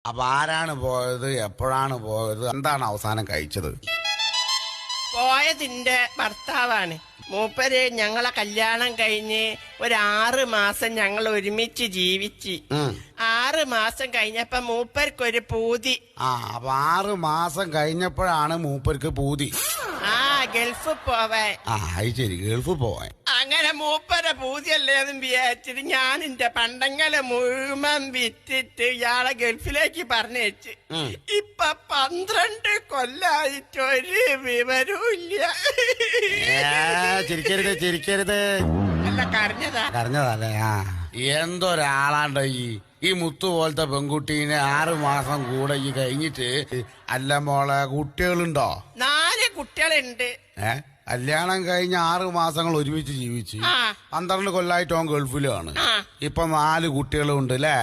അപ്പൊ ആരാണ് പോയത്, എപ്പോഴാണ് പോയത്, എന്താണ് അവസാനം കഴിച്ചത്? പോയതിന്റെ ഭർത്താവാണ്. മൂപ്പര് ഞങ്ങളെ കല്യാണം കഴിഞ്ഞ് 6 മാസം ഞങ്ങൾ ഒരുമിച്ച് ജീവിച്ച് 6 മാസം കഴിഞ്ഞപ്പോ മൂപ്പർക്കൊരു പൂതി. അപ്പൊ 6 മാസം കഴിഞ്ഞപ്പോഴാണ് മൂപ്പർക്ക് പൂതി. ഗൾഫ് പോവാൻ. അത് ശരി, ഗൾഫ് പോവാൻ. അങ്ങനെ മൂപ്പരെ പൂതിയല്ലേന്നും വിചാരിച്ചിട്ട് ഞാൻ എന്റെ പണ്ടങ്ങളെ മുഴുവൻ വിറ്റിട്ട് ഇയാളെ ഗൾഫിലേക്ക് പറഞ്ഞയച്ച്. ഇപ്പൊ 12 കൊല്ലായിട്ടൊരു വിവരവും ഇല്ല. ചിരിക്കരുത്. അല്ല, കരഞ്ഞതല്ലേ? എന്തൊരാളാണ്ടോ ഈ മുത്തു പോലത്തെ പെൺകുട്ടീനെ 6 മാസം കൂടെ ഈ കഴിഞ്ഞിട്ട്. അല്ല മോളെ, കുട്ടികളുണ്ടോ? 4 കുട്ടികളുണ്ട്. കല്യാണം കഴിഞ്ഞ 6 മാസങ്ങൾ ഒരുമിച്ച് ജീവിച്ച് 12 കൊല്ലായിട്ട് ഓൻ ഗൾഫിലാണ്. ഇപ്പൊ 4 കുട്ടികളും ഉണ്ട് അല്ലേ?